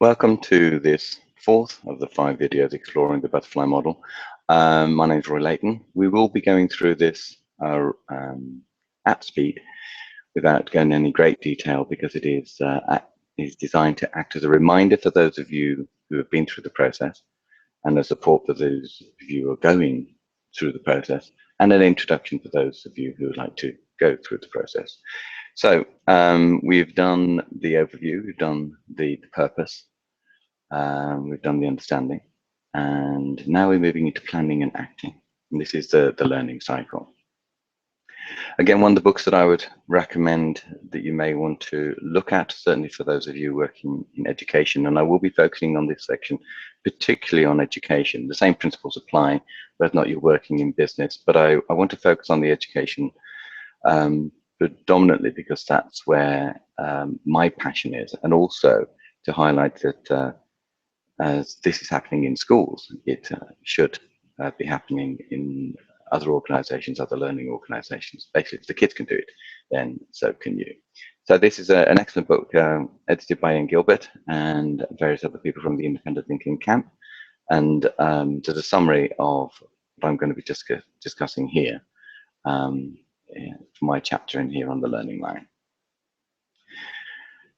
Welcome to this fourth of the 5 videos exploring the butterfly model. My name is Roy Leighton. We will be going through this at speed without going into any great detail because it is designed to act as a reminder for those of you who have been through the process and a support for those of you who are going through the process and an introduction for those of you who would like to go through the process. So we've done the overview, we've done the purpose, we've done the understanding, and now we're moving into planning and acting. And this is the learning cycle. Again, one of the books that I would recommend that you may want to look at, certainly for those of you working in education, and I will be focusing on this section, particularly on education. The same principles apply, whether or not you're working in business, but I want to focus on the education predominantly because that's where my passion is, and also to highlight that as this is happening in schools, it should be happening in other organizations, other learning organizations. Basically, if the kids can do it, then so can you. So this is an excellent book edited by Ian Gilbert and various other people from the independent thinking camp. And there's a summary of what I'm going to be discussing here for my chapter in here on the learning line.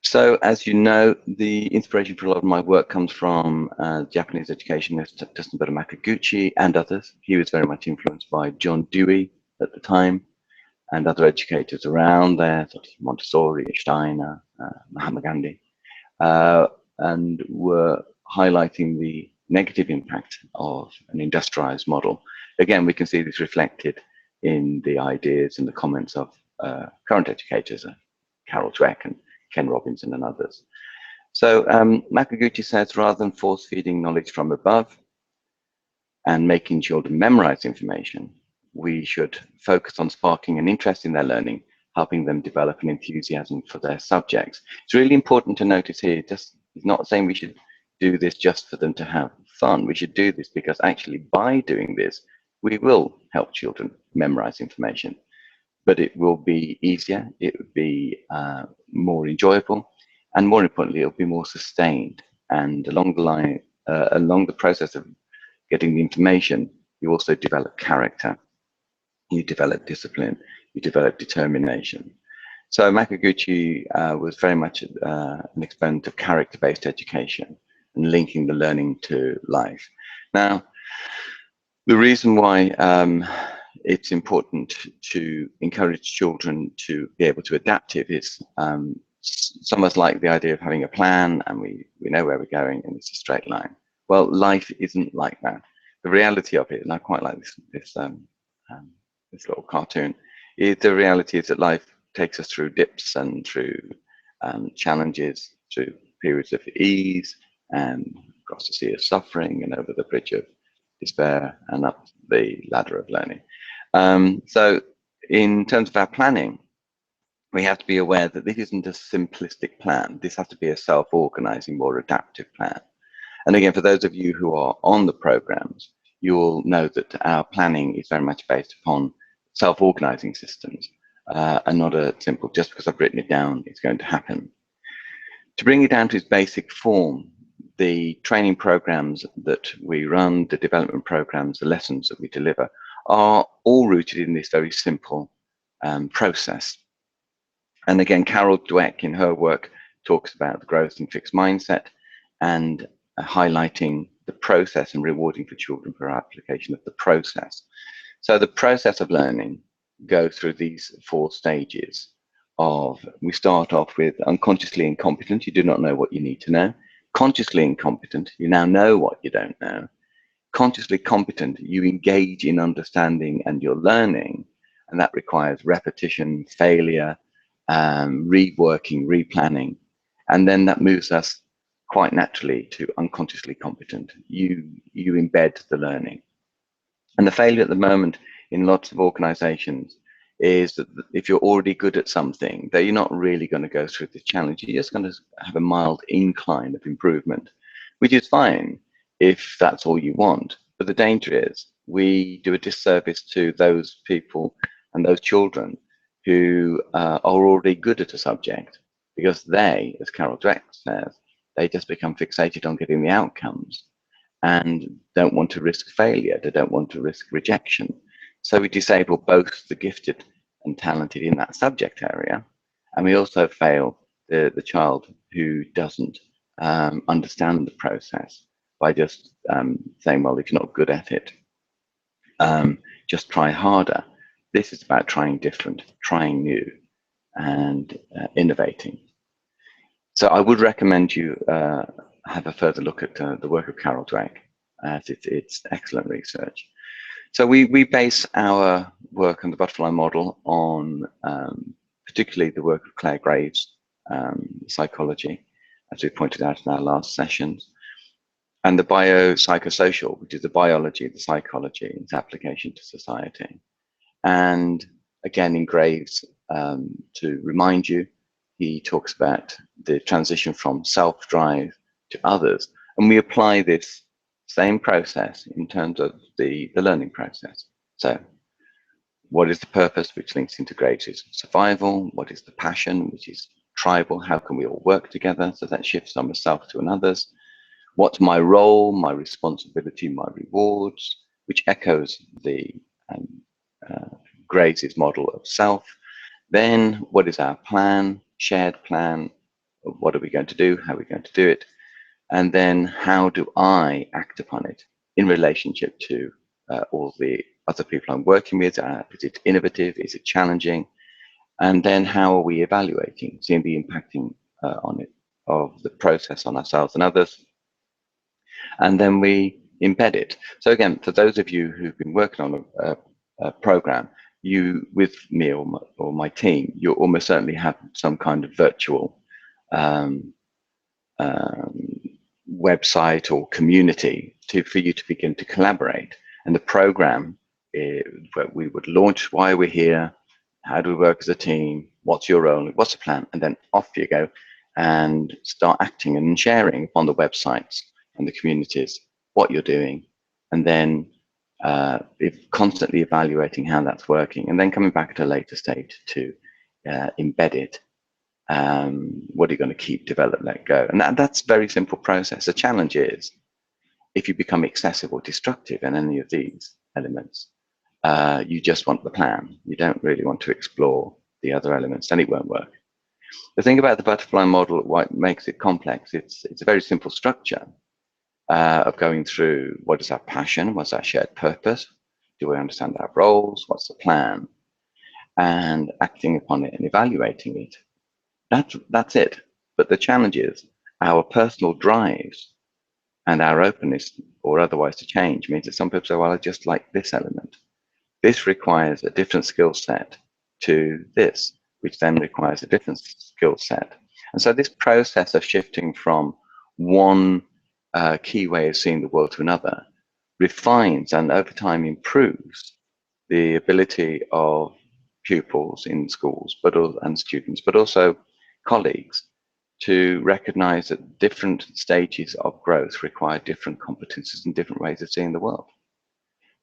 So, as you know, the inspiration for a lot of my work comes from Japanese educationist Dustin Makaguchi and others. He was very much influenced by John Dewey at the time and other educators around there, such as Montessori, Steiner, Mahatma Gandhi, and were highlighting the negative impact of an industrialized model. Again, we can see this reflected in the ideas and the comments of current educators, Carol Dweck and Ken Robinson and others. So Makaguchi says, rather than force feeding knowledge from above and making children memorize information, we should focus on sparking an interest in their learning, helping them develop an enthusiasm for their subjects. It's really important to notice here, it's not saying we should do this just for them to have fun. We should do this because actually by doing this, we will help children memorize information. But it will be easier, it would be more enjoyable, and more importantly, it'll be more sustained. And along the line, along the process of getting the information, you also develop character, you develop discipline, you develop determination. So Makaguchi was very much an exponent of character-based education and linking the learning to life. Now, the reason why it's important to encourage children to be able to adapt it is some of us like the idea of having a plan and we know where we're going and it's a straight line. Well, life isn't like that. The reality of it, and I quite like this little cartoon, is the reality is that life takes us through dips and through challenges, through periods of ease and across the sea of suffering and over the bridge of despair and up the ladder of learning. So in terms of our planning, we have to be aware that this isn't a simplistic plan. This has to be a self-organizing, more adaptive plan. And again, for those of you who are on the programs, you will know that our planning is very much based upon self-organizing systems and not a simple, just because I've written it down, it's going to happen. To bring it down to its basic form, the training programs that we run, the development programs, the lessons that we deliver are all rooted in this very simple process. And again, Carol Dweck in her work talks about the growth and fixed mindset and highlighting the process and rewarding for children for our application of the process. So the process of learning goes through these 4 stages of, we start off with unconsciously incompetent, you do not know what you need to know. Consciously incompetent, you now know what you don't know. Consciously competent, you engage in understanding and you're learning, and that requires repetition, failure, reworking, replanning, and then that moves us quite naturally to unconsciously competent. You embed the learning. And the failure at the moment in lots of organizations is that if you're already good at something, that you're not really going to go through the challenge. You're just going to have a mild incline of improvement, which is fine if that's all you want. But the danger is we do a disservice to those people and those children who are already good at a subject because they, as Carol Dweck says, They just become fixated on getting the outcomes and don't want to risk failure. They don't want to risk rejection. So we disable both the gifted and talented in that subject area, and we also fail the child who doesn't understand the process by just saying, well, if you're not good at it, just try harder. This is about trying different, trying new, and innovating. So I would recommend you have a further look at the work of Carol Dweck, as it's excellent research. So we base our work on the butterfly model on particularly the work of Claire Graves' psychology, as we pointed out in our last sessions, and the biopsychosocial, which is the biology, the psychology, its application to society. And again, in Graves, to remind you, he talks about the transition from self-drive to others. And we apply this same process in terms of the learning process. So what is the purpose, which links into Graves' survival? What is the passion, which is tribal? How can we all work together? So that shifts from a self to an others. What's my role, my responsibility, my rewards, which echoes the Graves' model of self. Then what is our plan, shared plan? What are we going to do? How are we going to do it? And then how do I act upon it in relationship to all the other people I'm working with? Is it innovative? Is it challenging? And then how are we evaluating, seeing the impacting on it of the process on ourselves and others? And then we embed it. So again, for those of you who've been working on a program, you, with me or my team, you almost certainly have some kind of virtual website or community for you to begin to collaborate. And the program where we would launch why we're here, how do we work as a team, what's your role, what's the plan, and then off you go and start acting and sharing on the websites and the communities what you're doing, and then constantly evaluating how that's working, and then coming back at a later stage to embed it. What are you going to keep, develop, let go? And that's a very simple process. The challenge is if you become excessive or destructive in any of these elements, you just want the plan. You don't really want to explore the other elements, then it won't work. The thing about the butterfly model, what makes it complex, it's a very simple structure of going through what is our passion, what's our shared purpose, do we understand our roles, what's the plan, and acting upon it and evaluating it. That's it. But the challenge is our personal drives and our openness or otherwise to change means that some people say, well, I just like this element. This requires a different skill set to this, which then requires a different skill set. And so this process of shifting from one key way of seeing the world to another refines and over time improves the ability of pupils in schools and students, but also colleagues, to recognize that different stages of growth require different competencies and different ways of seeing the world.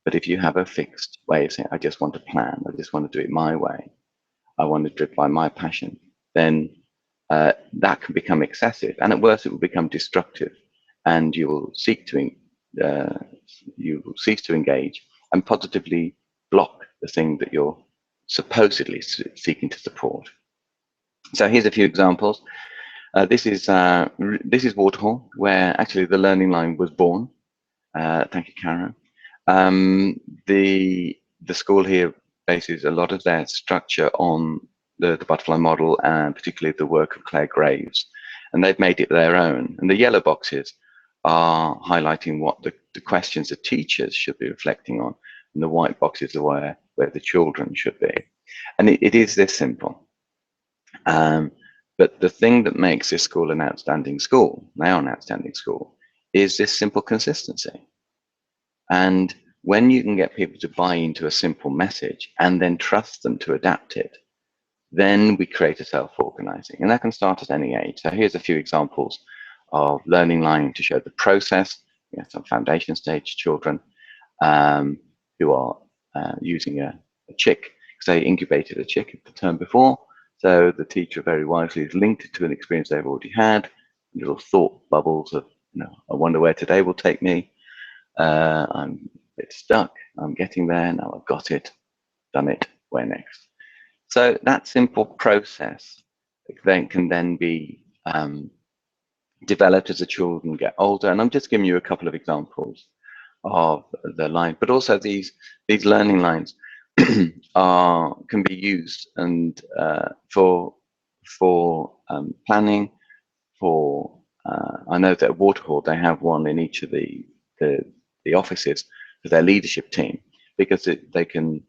But if you have a fixed way of saying, I just want a plan, I just want to do it my way, I want to drive by my passion, then that can become excessive, and at worst it will become destructive, and you will cease to engage and positively block the thing that you're supposedly seeking to support. So here's a few examples. This is Waterhall, where actually the learning line was born. Thank you, Karen. The school here bases a lot of their structure on the butterfly model, and particularly the work of Claire Graves, and they've made it their own. And the yellow boxes are highlighting what the questions the teachers should be reflecting on, and the white boxes are where the children should be. And it is this simple. But the thing that makes this school an outstanding school, now an outstanding school, is this simple consistency. And when you can get people to buy into a simple message and then trust them to adapt it, then we create a self-organizing. And that can start at any age. So here's a few examples of learning line to show the process. We have some foundation stage children who are using a chick, because they incubated a chick the term before. So the teacher very wisely has linked it to an experience they've already had, little thought bubbles of, I wonder where today will take me. I'm a bit stuck. I'm getting there. Now I've got it, done it. Where next? So that simple process then can then be developed as the children get older. And I'm just giving you a couple of examples of the line, but also these learning lines can be used and for planning. For I know that at Waterhall they have one in each of the offices for their leadership team, because they can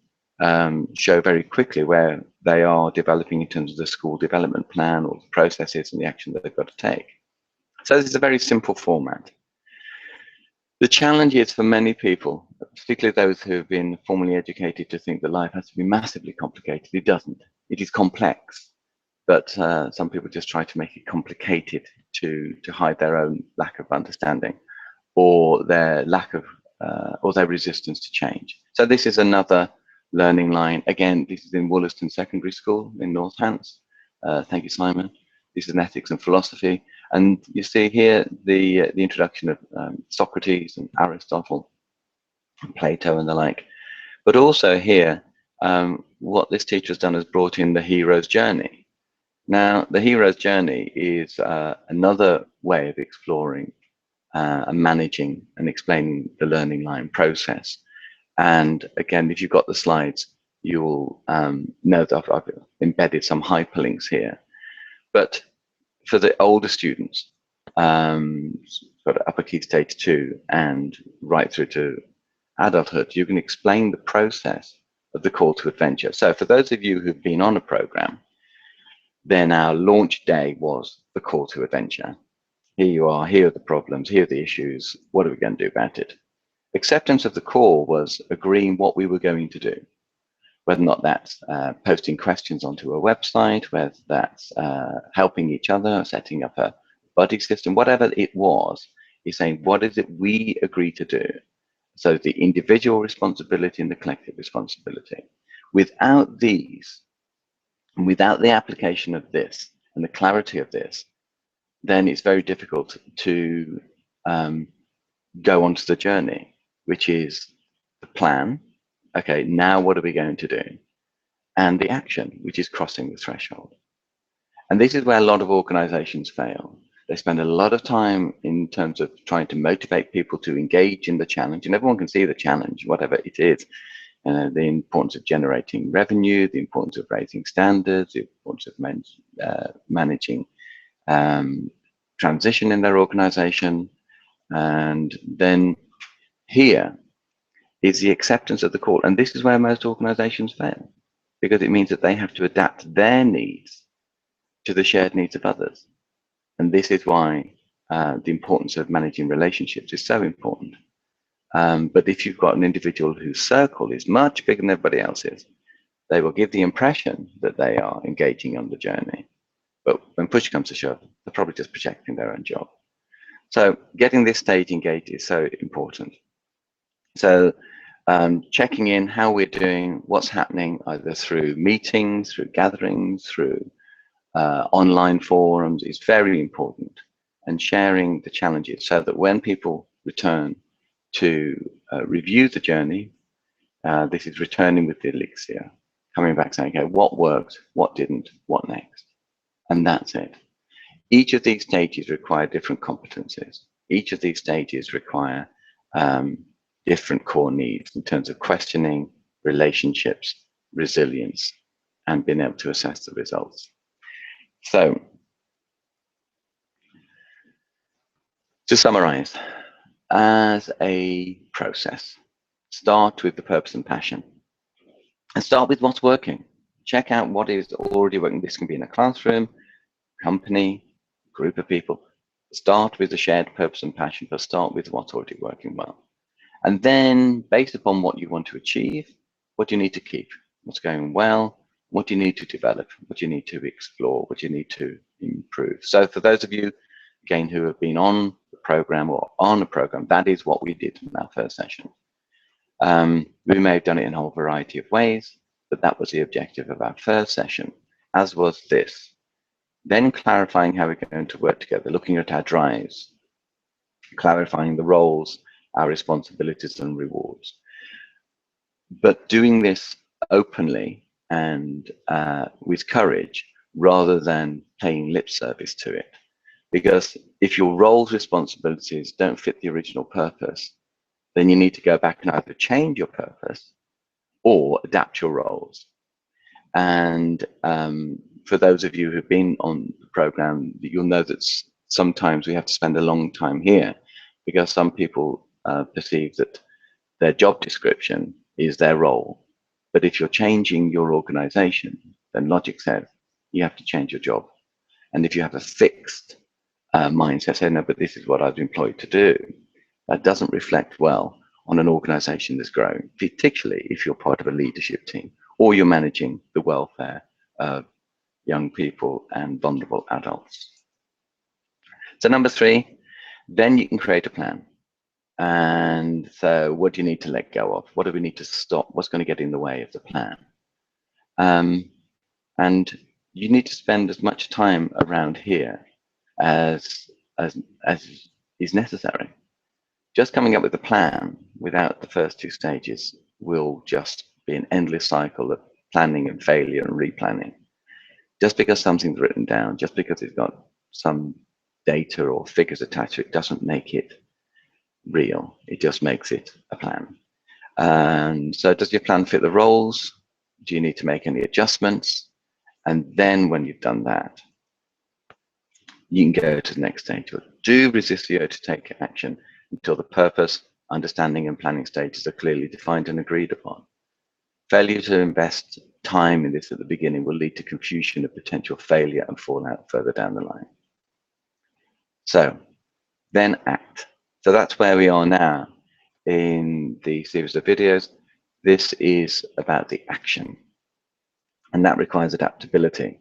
show very quickly where they are developing in terms of the school development plan or the processes and the action that they've got to take. So this is a very simple format. The challenge is for many people, particularly those who have been formally educated, to think that life has to be massively complicated. It doesn't. It is complex, but some people just try to make it complicated to hide their own lack of understanding or their lack of or their resistance to change. So this is another learning line. Again, this is in Wollaston Secondary School in North Hants. Thank you, Simon. This is an ethics and philosophy. And you see here the introduction of Socrates and Aristotle, and Plato and the like. But also here, what this teacher has done is brought in the hero's journey. Now, the hero's journey is another way of exploring and managing and explaining the learning line process. And again, if you've got the slides, you'll know that I've embedded some hyperlinks here. But for the older students, sort of upper key stage 2 and right through to adulthood, you can explain the process of the call to adventure. So for those of you who've been on a program, then our launch day was the call to adventure. Here you are, here are the problems, here are the issues, what are we going to do about it? Acceptance of the call was agreeing what we were going to do, whether or not that's posting questions onto a website, whether that's helping each other, setting up a buddy system, whatever it was, is saying, what is it we agree to do? So the individual responsibility and the collective responsibility. Without these, and without the application of this and the clarity of this, then it's very difficult to go onto the journey, which is the plan. Okay, now what are we going to do? And the action, which is crossing the threshold. And this is where a lot of organizations fail. They spend a lot of time in terms of trying to motivate people to engage in the challenge, and everyone can see the challenge, whatever it is. The importance of generating revenue, the importance of raising standards, the importance of managing transition in their organization. And then here is the acceptance of the call. And this is where most organizations fail, because it means that they have to adapt their needs to the shared needs of others. And this is why the importance of managing relationships is so important. But if you've got an individual whose circle is much bigger than everybody else's, they will give the impression that they are engaging on the journey. But when push comes to shove, they're probably just projecting their own job. So getting this stage engaged is so important. So checking in how we're doing, what's happening, either through meetings, through gatherings, through online forums, is very important. And sharing the challenges so that when people return to review the journey, this is returning with the elixir, coming back saying, okay, what worked, what didn't, what next? And that's it. Each of these stages require different competencies. Each of these stages require different core needs in terms of questioning, relationships, resilience, and being able to assess the results. So, to summarize, as a process, start with the purpose and passion. And start with what's working. Check out what is already working. This can be in a classroom, company, group of people. Start with the shared purpose and passion, but start with what's already working well. And then, based upon what you want to achieve, what do you need to keep? What's going well? What do you need to develop? What do you need to explore? What do you need to improve? So for those of you, again, who have been on the program or on a program, that is what we did in our first session. We may have done it in a whole variety of ways, but that was the objective of our first session, as was this. Then clarifying how we're going to work together, looking at our drives, clarifying the roles, our responsibilities and rewards. But doing this openly and with courage rather than paying lip service to it. Because if your roles, responsibilities don't fit the original purpose, then you need to go back and either change your purpose or adapt your roles. And for those of you who've been on the program, you'll know that sometimes we have to spend a long time here because some people perceive that their job description is their role. But if you're changing your organization, then logic says you have to change your job. And if you have a fixed mindset, say, no, but this is what I've been employed to do, that doesn't reflect well on an organization that's growing, particularly if you're part of a leadership team or you're managing the welfare of young people and vulnerable adults. So number 3, then you can create a plan. And so what do you need to let go of? What do we need to stop? What's going to get in the way of the plan? And you need to spend as much time around here as is necessary. Just coming up with a plan without the first 2 stages will just be an endless cycle of planning and failure and replanning. Just because something's written down, just because it's got some data or figures attached to it, doesn't make it real. It just makes it a plan. And so does your plan fit the roles? Do you need to make any adjustments? And then when you've done that, you can go to the next stage. Do resist the urge to take action until the purpose, understanding and planning stages are clearly defined and agreed upon. Failure to invest time in this at the beginning will lead to confusion of potential failure and fallout further down the line. So then act. So that's where we are now in the series of videos. This is about the action, and that requires adaptability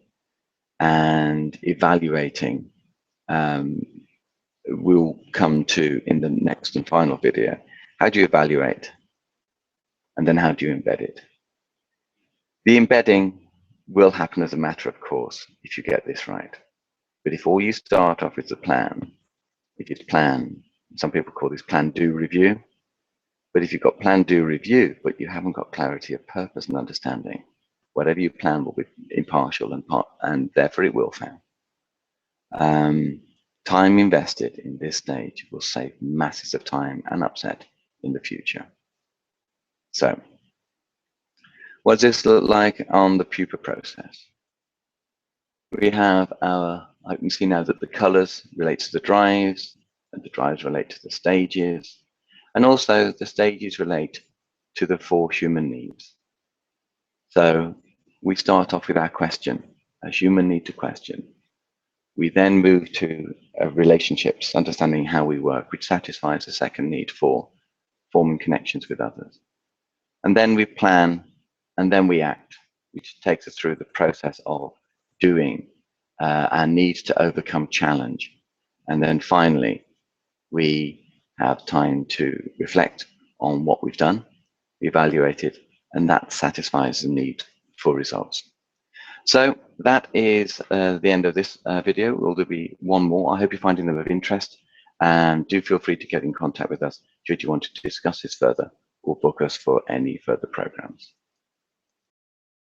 and evaluating. We'll come to in the next and final video. How do you evaluate? And then how do you embed it? The embedding will happen as a matter of course if you get this right. But if all you start off with a plan, which is plan, some people call this plan, do, review. But if you've got plan, do, review, but you haven't got clarity of purpose and understanding, whatever you plan will be impartial and therefore it will fail. Time invested in this stage will save masses of time and upset in the future. So, what does this look like on the pupa process? We have I can see now that the colors relate to the drives, and the drives relate to the stages, and also the stages relate to the 4 human needs. So we start off with our question, a human need to question. We then move to relationships, understanding how we work, which satisfies the second need for forming connections with others. And then we plan, and then we act, which takes us through the process of doing, our needs to overcome challenge. And then finally, we have time to reflect on what we've done, evaluate it, and that satisfies the need for results. So that is the end of this video. Will there be one more? I hope you're finding them of interest, and do feel free to get in contact with us should you want to discuss this further or book us for any further programs.